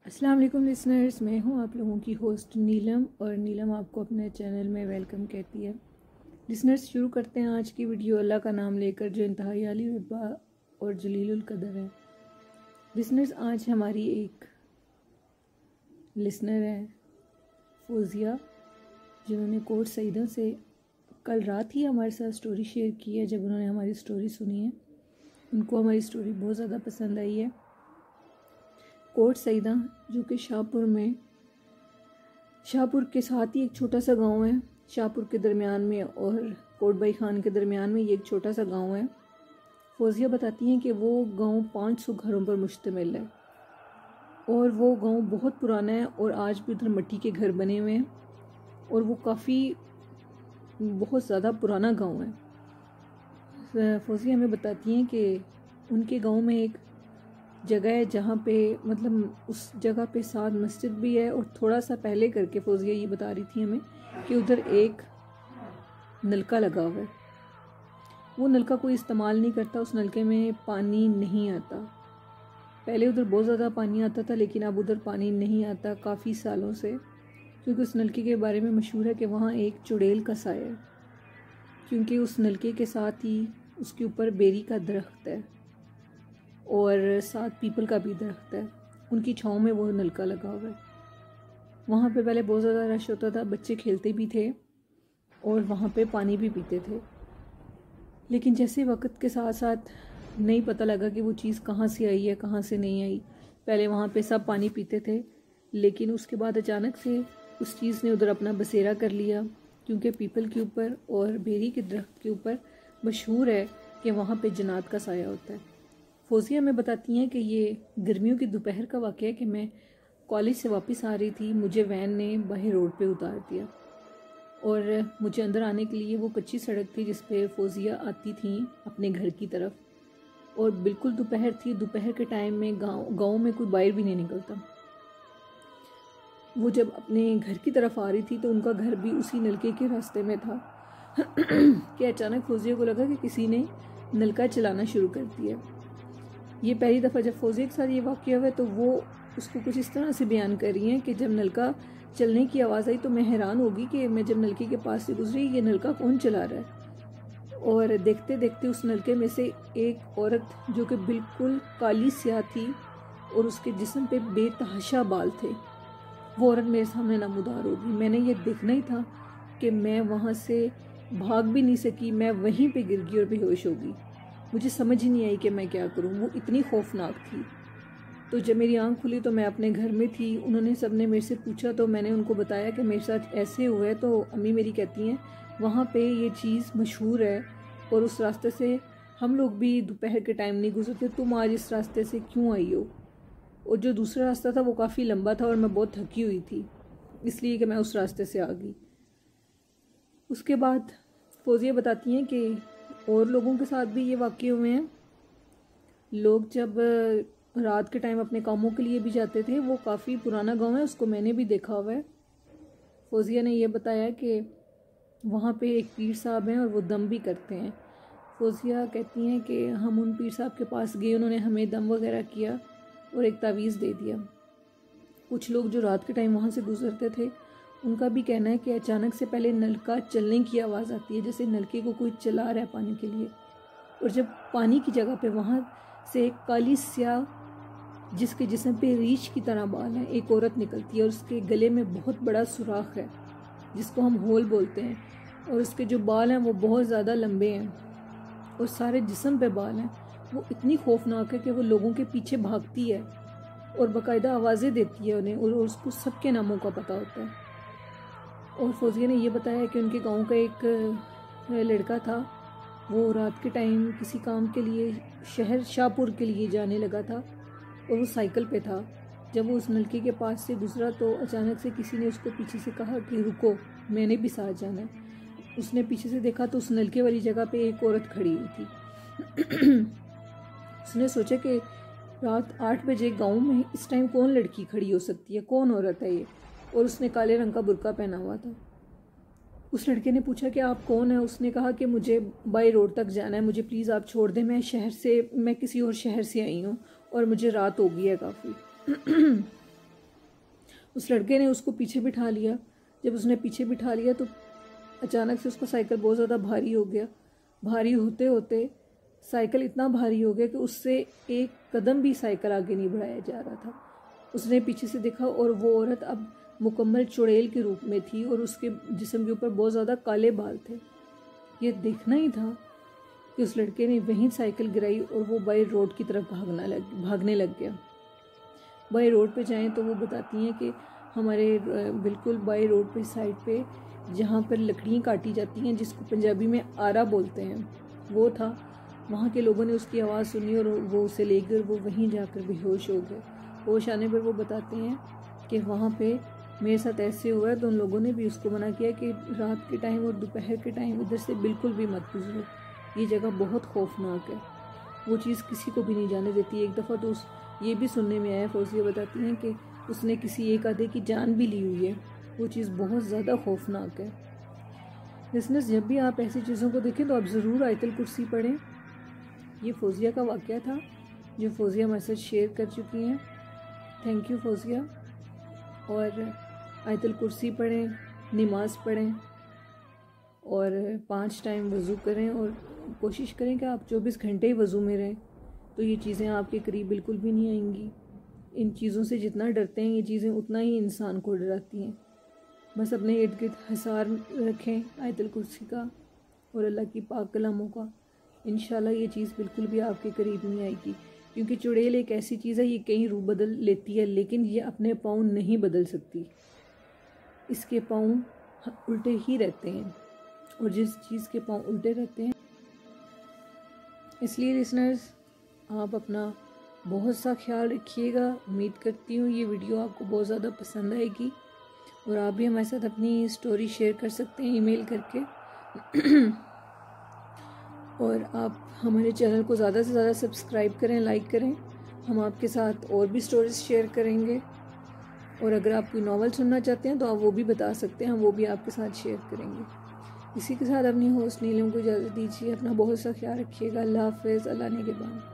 अस्सलाम वालेकुम लिसनर्स, मैं हूं आप लोगों की होस्ट नीलम और नीलम आपको अपने चैनल में वेलकम कहती है। लिसनर्स, शुरू करते हैं आज की वीडियो अल्लाह का नाम लेकर जो इंतहाई आली रुतबा और जलीलुल कदर है। लिसनर्स, आज हमारी एक लिसनर है फौजिया, जिन्होंने कोट सईदा से कल रात ही हमारे साथ स्टोरी शेयर की है। जब उन्होंने हमारी स्टोरी सुनी है, उनको हमारी स्टोरी बहुत ज़्यादा पसंद आई है। कोट सईदा जो कि शाहपुर के साथ ही एक छोटा सा गांव है। शाहपुर के दरमियान में और कोट भाई खान के दरमियान में ये एक छोटा सा गांव है। फौजिया बताती हैं कि वो गांव 500 घरों पर मुश्तमिल है और वो गांव बहुत पुराना है और आज भी उधर मिट्टी के घर बने हुए हैं और वो बहुत ज़्यादा पुराना गांव है। फौजिया हमें बताती हैं कि उनके गांव में एक जगह है जहाँ पे उस जगह पे साथ मस्जिद भी है और थोड़ा सा पहले करके फौजिया ये बता रही थी हमें कि उधर एक नलका लगा हुआ है। वो नलका कोई इस्तेमाल नहीं करता, उस नलके में पानी नहीं आता। पहले उधर बहुत ज़्यादा पानी आता था लेकिन अब उधर पानी नहीं आता काफ़ी सालों से, क्योंकि उस नलके के बारे में मशहूर है कि वहाँ एक चुड़ैल का साया है, क्योंकि उस नलके के साथ ही उसके ऊपर बेरी का दरख्त है और साथ पीपल का भी दरख्त है। उनकी छाँव में वो नलका लगा हुआ है। वहाँ पे पहले बहुत ज़्यादा रश होता था, बच्चे खेलते भी थे और वहाँ पे पानी भी पीते थे। लेकिन जैसे वक्त के साथ साथ नहीं पता लगा कि वो चीज़ कहाँ से आई है कहाँ से नहीं आई। पहले वहाँ पे सब पानी पीते थे, लेकिन उसके बाद अचानक से उस चीज़ ने उधर अपना बसेरा कर लिया, क्योंकि पीपल के ऊपर और बेरी के दरख्त के ऊपर मशहूर है कि वहाँ पे जन्नत का साया होता है। फौजिया में बताती हैं कि ये गर्मियों की दोपहर का वाक़या है कि मैं कॉलेज से वापस आ रही थी। मुझे वैन ने बाहर रोड पे उतार दिया और मुझे अंदर आने के लिए वो कच्ची सड़क थी जिस पे फौजिया आती थी अपने घर की तरफ, और बिल्कुल दोपहर थी। दोपहर के टाइम में गाँव में कोई बाहर भी नहीं निकलता। वो जब अपने घर की तरफ आ रही थी तो उनका घर भी उसी नलके के रास्ते में था कि अचानक फौजिया को लगा कि किसी ने नलका चलाना शुरू कर दिया। ये पहली दफ़ा जब फौजिया के साथ ये वाक़या हुआ तो वो उसको कुछ इस तरह से बयान कर रही हैं कि जब नलका चलने की आवाज़ आई तो मैं हैरान होगी कि मैं जब नलके के पास से गुजरी, ये नलका कौन चला रहा है। और देखते देखते उस नलके में से एक औरत जो कि बिल्कुल काली स्याह थी और उसके जिस्म पे बेतहाशा बाल थे, वो औरत मेरे सामने नमूदार होगी। मैंने ये देखना ही था कि मैं वहाँ से भाग भी नहीं सकी, मैं वहीं पर गिर गई और बेहोश हो गई। मुझे समझ ही नहीं आई कि मैं क्या करूं, वो इतनी खौफनाक थी। तो जब मेरी आंख खुली तो मैं अपने घर में थी। उन्होंने सबने मेरे से पूछा तो मैंने उनको बताया कि मेरे साथ ऐसे हुआ है। तो अम्मी मेरी कहती हैं वहाँ पे ये चीज़ मशहूर है और उस रास्ते से हम लोग भी दोपहर के टाइम नहीं गुजरते, तुम आज इस रास्ते से क्यों आई हो। और जो दूसरा रास्ता था वो काफ़ी लंबा था और मैं बहुत थकी हुई थी, इसलिए कि मैं उस रास्ते से आ गई। उसके बाद फौजिया बताती हैं कि और लोगों के साथ भी ये वाक़ये हुए हैं। लोग जब रात के टाइम अपने कामों के लिए भी जाते थे, वो काफ़ी पुराना गांव है, उसको मैंने भी देखा हुआ है। फौजिया ने ये बताया कि वहाँ पे एक पीर साहब हैं और वो दम भी करते हैं। फौजिया कहती हैं कि हम उन पीर साहब के पास गए, उन्होंने हमें दम वगैरह किया और एक तावीज़ दे दिया। कुछ लोग जो रात के टाइम वहाँ से गुजरते थे उनका भी कहना है कि अचानक से पहले नलका चलने की आवाज़ आती है, जैसे नलके को कोई चला रहा है पानी के लिए, और जब पानी की जगह पे वहाँ से एक काली स्याह जिसके जिस्म पे रीछ की तरह बाल हैं एक औरत निकलती है और उसके गले में बहुत बड़ा सुराख है जिसको हम होल बोलते हैं, और उसके जो बाल हैं वो बहुत ज़्यादा लंबे हैं और सारे जिस्म पे बाल हैं। वो इतनी खौफनाक है कि वो लोगों के पीछे भागती है और बाकायदा आवाज़ें देती है उन्हें, और उसको सबके नामों का पता होता है। और फौजिया ने ये बताया कि उनके गांव का एक लड़का था, वो रात के टाइम किसी काम के लिए शहर शाहपुर के लिए जाने लगा था और वो साइकिल पे था। जब वो उस नलके के पास से गुजरा तो अचानक से किसी ने उसको पीछे से कहा कि रुको, मैंने भी साथ जाना है। उसने पीछे से देखा तो उस नलके वाली जगह पे एक औरत खड़ी हुई थी। उसने सोचा कि रात 8 बजे गाँव में इस टाइम कौन लड़की खड़ी हो सकती है, कौन औरत है ये, और उसने काले रंग का बुर्का पहना हुआ था। उस लड़के ने पूछा कि आप कौन है। उसने कहा कि मुझे बाई रोड तक जाना है, मुझे प्लीज़ आप छोड़ दें, मैं किसी और शहर से आई हूँ और मुझे रात हो गई है काफ़ी। उस लड़के ने उसको पीछे बिठा लिया। जब उसने पीछे बिठा लिया तो अचानक से उसका साइकिल बहुत ज़्यादा भारी हो गया। भारी होते होते साइकिल इतना भारी हो गया कि उससे एक कदम भी साइकिल आगे नहीं बढ़ाया जा रहा था। उसने पीछे से देखा और वो औरत अब मुकम्मल चुड़ैल के रूप में थी और उसके जिस्म के ऊपर बहुत ज़्यादा काले बाल थे। ये देखना ही था कि उस लड़के ने वहीं साइकिल गिराई और वो बाई रोड की तरफ भागने लग गया। बाई रोड पे जाएं तो वो बताती हैं कि हमारे बिल्कुल बाई रोड पे साइड पे जहाँ पर लकड़ियाँ काटी जाती हैं, जिसको पंजाबी में आरा बोलते हैं, वो था। वहाँ के लोगों ने उसकी आवाज़ सुनी और वो उसे लेकर वो वहीं जाकर बेहोश हो गए। होश आने पर वो बताते हैं कि वहाँ पे मेरे साथ ऐसे हुआ है। तो उन लोगों ने भी उसको मना किया कि रात के टाइम और दोपहर के टाइम इधर से बिल्कुल भी मत गुजरो, ये जगह बहुत खौफनाक है। वो चीज़ किसी को भी नहीं जाने देती। एक दफ़ा तो ये भी सुनने में आया, फौजिया बताती हैं कि उसने किसी एक आधे की जान भी ली हुई है। वो चीज़ बहुत ज़्यादा खौफनाक है। लिसनर्स, जब भी आप ऐसी चीज़ों को देखें तो आप ज़रूर आयतुल कुर्सी पढ़ें। ये फौजिया का वाक़या था जो फौजिया हमारे साथ शेयर कर चुकी हैं। Thank you Fauzia. और आयतुल कुर्सी पढ़ें, नमाज़ पढ़ें और 5 टाइम वज़ू करें और कोशिश करें कि आप 24 घंटे ही वज़ू में रहें, तो ये चीज़ें आपके करीब बिल्कुल भी नहीं आएंगी। इन चीज़ों से जितना डरते हैं ये चीज़ें उतना ही इंसान को डराती हैं। बस अपने इर्द गिर्द हिसार रखें आयतुल कुर्सी का और अल्लाह की पाक कलामों का। इंशाल्लाह ये चीज़ बिल्कुल भी आपके करीब नहीं आएगी, क्योंकि चुड़ैल एक ऐसी चीज़ है, ये कहीं रूप बदल लेती है लेकिन ये अपने पाँव नहीं बदल सकती। इसके पाँव उल्टे ही रहते हैं और जिस चीज़ के पाँव उल्टे रहते हैं, इसलिए लिसनर्स आप अपना बहुत सा ख्याल रखिएगा। उम्मीद करती हूँ ये वीडियो आपको बहुत ज़्यादा पसंद आएगी और आप भी हमारे साथ अपनी स्टोरी शेयर कर सकते हैं ईमेल करके। और आप हमारे चैनल को ज़्यादा से ज़्यादा सब्सक्राइब करें, लाइक करें। हम आपके साथ और भी स्टोरीज शेयर करेंगे और अगर आप कोई नावल सुनना चाहते हैं तो आप वो भी बता सकते हैं, हम वो भी आपके साथ शेयर करेंगे। इसी के साथ अपनी होस्ट नीलम को इजाज़त दीजिए। अपना बहुत सा ख्याल रखिएगा। अल्लाह हाफ़िज़। अल्लाह ने के बाद।